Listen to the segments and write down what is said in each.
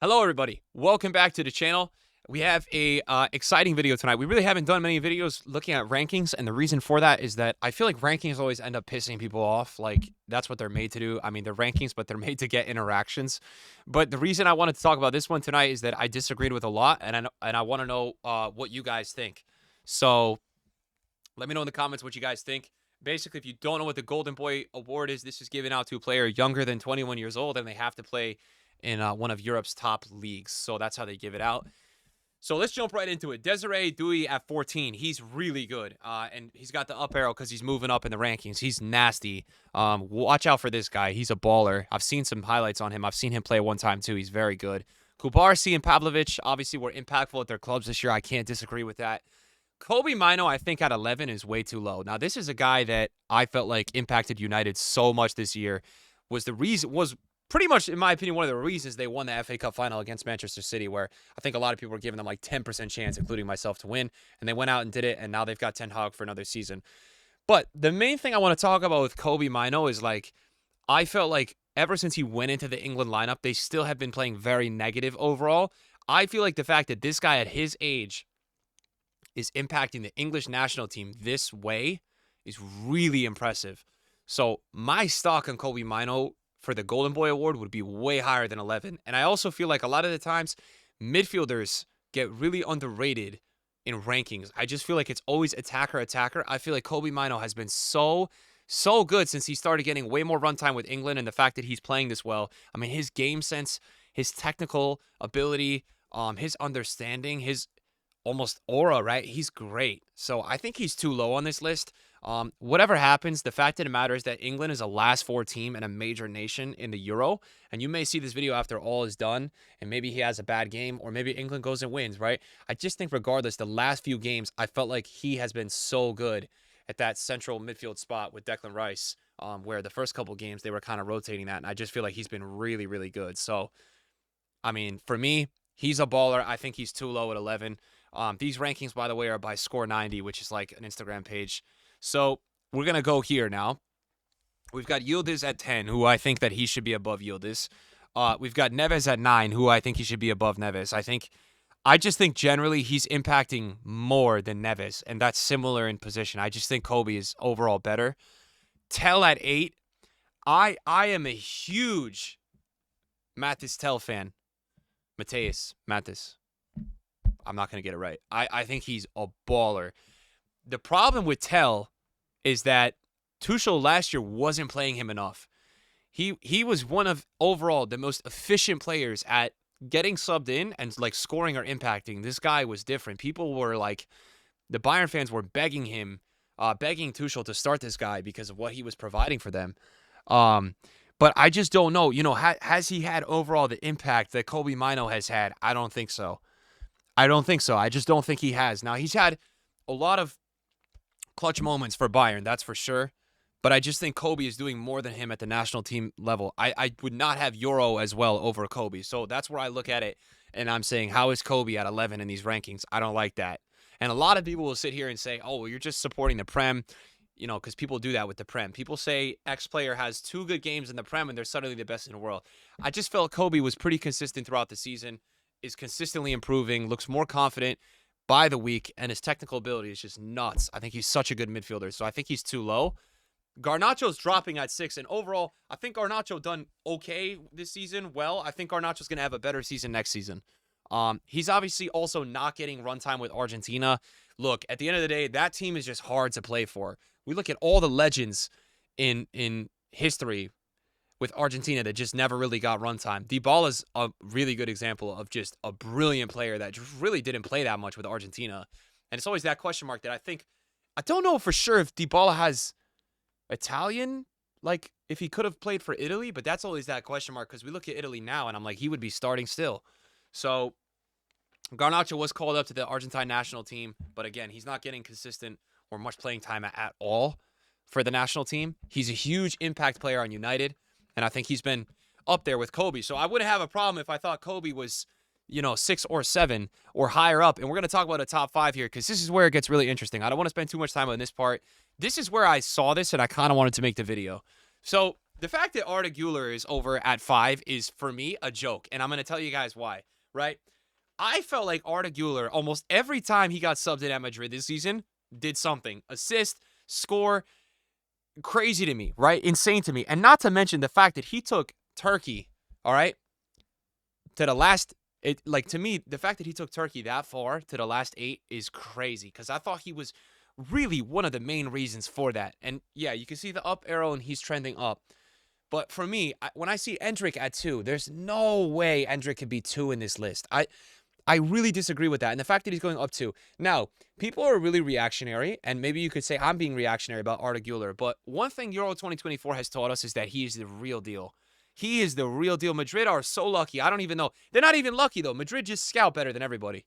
Hello, everybody. Welcome back to the channel. We have a exciting video tonight. We really haven't done many videos looking at rankings, and the reason for that is that I feel like rankings always end up pissing people off. Like, that's what they're made to do. I mean, they're rankings, but they're made to get interactions. But the reason I wanted to talk about this one tonight is that I disagreed with a lot, and I want to know what you guys think. So let me know in the comments what you guys think. Basically, if you don't know what the Golden Boy Award is, this is given out to a player younger than 21 years old, and they have to play in one of Europe's top leagues. So that's how they give it out. So let's jump right into it. Desiree Dewey at 14. He's really good. And he's got the up arrow because he's moving up in the rankings. He's nasty. Watch out for this guy. He's a baller. I've seen some highlights on him. I've seen him play one time, too. He's very good. Kubarsi and Pavlovic obviously were impactful at their clubs this year. I can't disagree with that. Kobe Mainoo, I think, at 11 is way too low. Now, this is a guy that I felt like impacted United so much this year. Was pretty much, in my opinion, one of the reasons they won the FA Cup final against Manchester City, where I think a lot of people were giving them like 10% chance, including myself, to win. And they went out and did it, and now they've got Ten Hag for another season. But the main thing I want to talk about with Kobe Mainoo is like, I felt like ever since he went into the England lineup, they still have been playing very negative overall. I feel like the fact that this guy at his age is impacting the English national team this way is really impressive. So my stock on Kobe Mainoo for the Golden Boy Award would be way higher than 11. And I also feel like a lot of the times midfielders get really underrated in rankings. I just feel like it's always attacker. I feel like Kobe Mainoo has been so good since he started getting way more runtime with England, and the fact that he's playing this well. I mean, his game sense, his technical ability, his understanding, his almost aura, right? He's great. So I think he's too low on this list. Whatever happens, the fact of the matter is that England is a last four team and a major nation in the Euro. And you may see this video after all is done, and maybe he has a bad game, or maybe England goes and wins, right? I just think regardless, the last few games, I felt like he has been so good at that central midfield spot with Declan Rice, where the first couple games they were kind of rotating that. And I just feel like he's been really, really good. So, I mean, for me, he's a baller. I think he's too low at 11. These rankings, by the way, are by Score 90, which is like an Instagram page. So we're going to go here now. We've got Yildiz at 10, who I think that he should be above Yildiz. We've got Neves at 9, who I think he should be above Neves. I just think generally he's impacting more than Neves, and that's similar in position. I just think Kobe is overall better. Tell at 8. I am a huge Mathis Tell fan. Mathis. I'm not going to get it right. I think he's a baller. The problem with Tell is that Tuchel last year wasn't playing him enough. He was one of overall the most efficient players at getting subbed in and like scoring or impacting. This guy was different. People were like, the Bayern fans were begging Tuchel to start this guy because of what he was providing for them. But I just don't know. You know, has he had overall the impact that Kobe Mainoo has had? I don't think so. I just don't think he has. Now, he's had a lot of clutch moments for Bayern, that's for sure. But I just think Kobe is doing more than him at the national team level. I would not have Euro as well over Kobe. So that's where I look at it, and I'm saying, how is Kobe at 11 in these rankings? I don't like that. And a lot of people will sit here and say, oh, well, you're just supporting the Prem, you know, because people do that with the Prem. People say X player has 2 good games in the Prem, and they're suddenly the best in the world. I just felt Kobe was pretty consistent throughout the season, is consistently improving, looks more confident by the week, and his technical ability is just nuts. I think he's such a good midfielder, so I think he's too low. Garnacho's dropping at 6, and overall, I think Garnacho done okay this season. Well, I think Garnacho's going to have a better season next season. He's obviously also not getting runtime with Argentina. Look, at the end of the day, that team is just hard to play for. We look at all the legends in history with Argentina that just never really got runtime. Dybala's a really good example of just a brilliant player that just really didn't play that much with Argentina. And it's always that question mark that I don't know for sure if Dybala has Italian, like if he could have played for Italy, but that's always that question mark because we look at Italy now and I'm like, he would be starting still. So Garnacho was called up to the Argentine national team, but again, he's not getting consistent or much playing time at all for the national team. He's a huge impact player on United. And I think he's been up there with Kobe. So I wouldn't have a problem if I thought Kobe was, 6 or 7 or higher up. And we're going to talk about a top 5 here because this is where it gets really interesting. I don't want to spend too much time on this part. This is where I saw this and I kind of wanted to make the video. So The fact that Arda Güler is over at 5 is, for me, a joke. And I'm going to tell you guys why, right? I felt like Arda Güler, almost every time he got subbed in at Madrid this season, did something. Assist, score, crazy to me, right? Insane to me. And not to mention the fact that he took Turkey, all right, to the last, to me, the fact that he took Turkey that far to the last 8 is crazy, because I thought he was really one of the main reasons for that. And yeah, you can see the up arrow and he's trending up. But for me, when I see Endrick at 2, there's no way Endrick could be 2 in this list. I really disagree with that. And the fact that he's going up 2. Now, people are really reactionary, and maybe you could say I'm being reactionary about Arda Güler, but one thing Euro 2024 has taught us is that he is the real deal. He is the real deal. Madrid are so lucky. I don't even know. They're not even lucky, though. Madrid just scout better than everybody.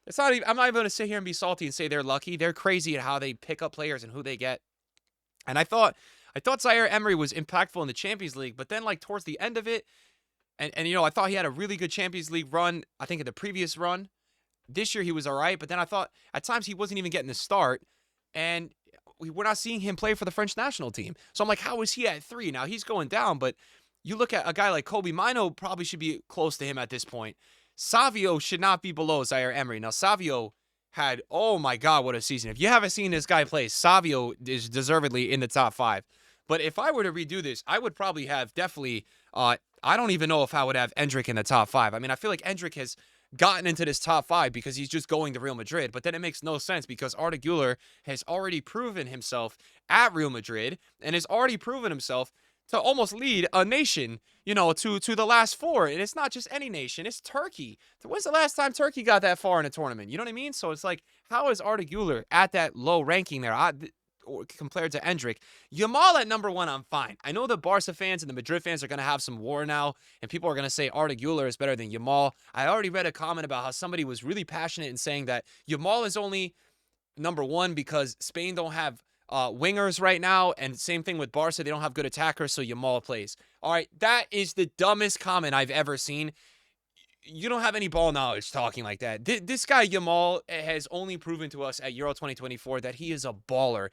It's not even, I'm not even going to sit here and be salty and say they're lucky. They're crazy at how they pick up players and who they get. And I thought Zaire Emery was impactful in the Champions League, but then like towards the end of it, and you know, I thought he had a really good Champions League run, I think in the previous run. This year he was all right, but then I thought at times he wasn't even getting the start, and we're not seeing him play for the French national team. So I'm like, how is he at 3? Now he's going down, but you look at a guy like Kobe Mainoo, probably should be close to him at this point. Savio should not be below Zaire Emery. Now Savio had, oh my God, what a season. If you haven't seen this guy play, Savio is deservedly in the top 5. But if I were to redo this, I would probably have definitely, I don't even know if I would have Endrick in the top 5. I mean, I feel like Endrick has gotten into this top 5 because he's just going to Real Madrid. But then it makes no sense because Arda Güler has already proven himself at Real Madrid and has already proven himself to almost lead a nation, you know, to the last 4. And it's not just any nation, it's Turkey. When's the last time Turkey got that far in a tournament? You know what I mean? So it's like, how is Arda Güler at that low ranking there compared to Endrick? Yamal at number 1, I'm fine. I know the Barca fans and the Madrid fans are going to have some war now, and people are going to say Arda Güler is better than Yamal. I already read a comment about how somebody was really passionate in saying that Yamal is only number 1 because Spain don't have wingers right now, and same thing with Barca. They don't have good attackers, so Yamal plays. All right, that is the dumbest comment I've ever seen. You don't have any ball knowledge talking like that. This guy Yamal has only proven to us at Euro 2024 that he is a baller.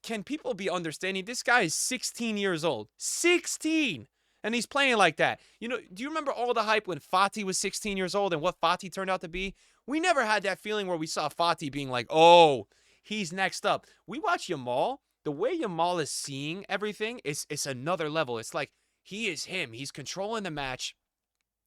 Can people be understanding? This guy is 16 years old. 16! And he's playing like that. You know, do you remember all the hype when Fati was 16 years old and what Fati turned out to be? We never had that feeling where we saw Fati being like, oh, he's next up. We watch Yamal. The way Yamal is seeing everything, it's another level. It's like he is him. He's controlling the match.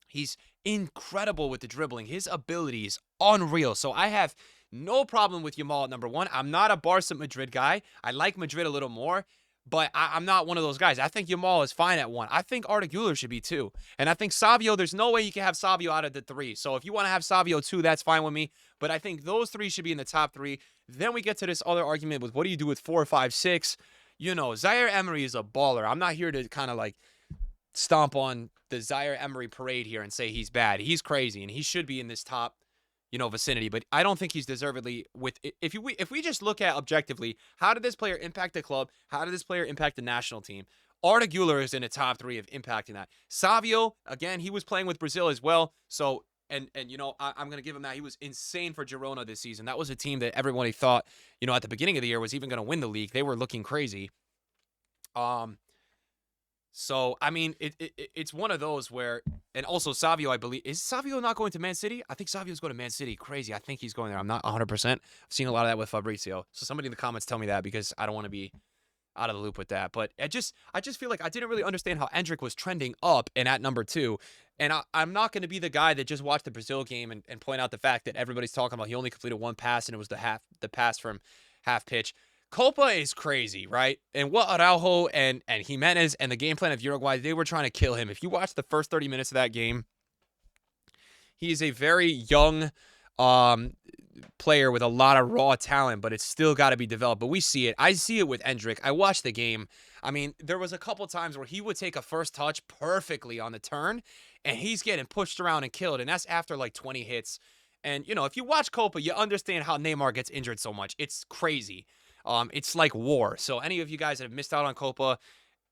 He's incredible with the dribbling. His ability is unreal. So I have no problem with Yamal at number 1. I'm not a Barca Madrid guy. I like Madrid a little more, but I'm not one of those guys. I think Yamal is fine at 1. I think Arda Güler should be 2. And I think Savio, there's no way you can have Savio out of the 3. So if you want to have Savio 2, that's fine with me. But I think those 3 should be in the top 3. Then we get to this other argument with what do you do with 4, 5, 6? You know, Zaire Emery is a baller. I'm not here to kind of like stomp on the Zaire Emery parade here and say he's bad. He's crazy, and he should be in this top, you know, vicinity. But I don't think he's deservedly with. If we just look at objectively, how did this player impact the club? How did this player impact the national team? Arda Güler is in the top 3 of impacting that. Savio, again, he was playing with Brazil as well. So, and you know, I'm going to give him that. He was insane for Girona this season. That was a team that everybody thought, you know, at the beginning of the year was even going to win the league. They were looking crazy. So, I mean, it's one of those where, and also Savio, I believe, is Savio not going to Man City? I think Savio's going to Man City. Crazy. I think he's going there. I'm not 100%. I've seen a lot of that with Fabrizio. So somebody in the comments tell me that because I don't want to be out of the loop with that. But I just feel like I didn't really understand how Endrick was trending up and at number 2. And I'm not going to be the guy that just watched the Brazil game and point out the fact that everybody's talking about he only completed 1 pass and it was the pass from half pitch. Copa is crazy, right? And what Araujo and Jimenez and the game plan of Uruguay, they were trying to kill him. If you watch the first 30 minutes of that game, he is a very young player with a lot of raw talent, but it's still got to be developed. But we see it. I see it with Endrick. I watched the game. I mean, there was a couple times where he would take a first touch perfectly on the turn, and he's getting pushed around and killed, and that's after like 20 hits. And, you know, if you watch Copa, you understand how Neymar gets injured so much. It's crazy. It's like war. So any of you guys that have missed out on Copa,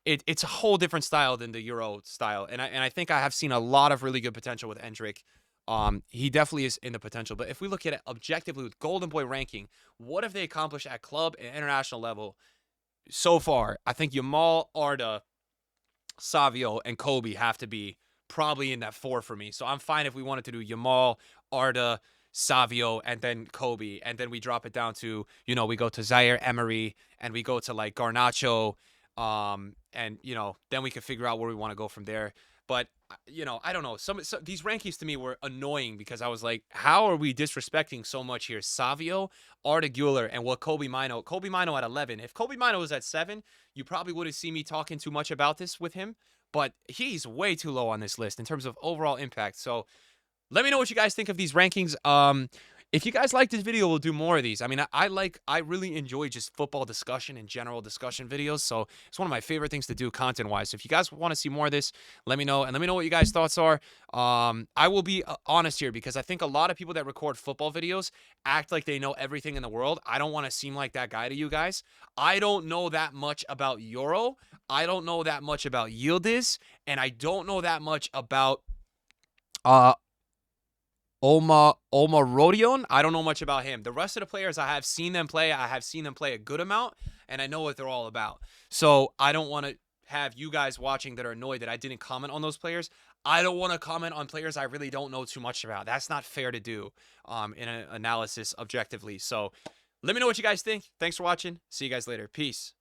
it's a whole different style than the Euro style. And I think I have seen a lot of really good potential with Endrick. He definitely is in the potential. But if we look at it objectively with Golden Boy ranking, what have they accomplished at club and international level so far? I think Yamal, Arda, Savio, and Kobe have to be probably in that 4 for me. So I'm fine if we wanted to do Yamal, Arda, Savio, and then Kobe, and then we drop it down to, we go to Zaire Emery, and we go to like Garnacho, and then we can figure out where we want to go from there. But I don't know. Some these rankings to me were annoying because I was like, how are we disrespecting so much here? Savio, Arda Güler, and what Kobe Mainoo. Kobe Mainoo at 11. If Kobe Mainoo was at 7, you probably wouldn't see me talking too much about this with him. But he's way too low on this list in terms of overall impact. So let me know what you guys think of these rankings. If you guys like this video, we'll do more of these. I mean, I really enjoy just football discussion and general discussion videos. So it's one of my favorite things to do content-wise. So if you guys want to see more of this, let me know. And let me know what you guys' thoughts are. I will be honest here because I think a lot of people that record football videos act like they know everything in the world. I don't want to seem like that guy to you guys. I don't know that much about Euro. I don't know that much about Yildiz. And I don't know that much about uh, Rodion. I don't know much about him. The rest of the players, I have seen them play. I have seen them play a good amount, and I know what they're all about. So I don't want to have you guys watching that are annoyed that I didn't comment on those players. I don't want to comment on players I really don't know too much about. That's not fair to do in an analysis objectively. So let me know what you guys think. Thanks for watching. See you guys later. Peace.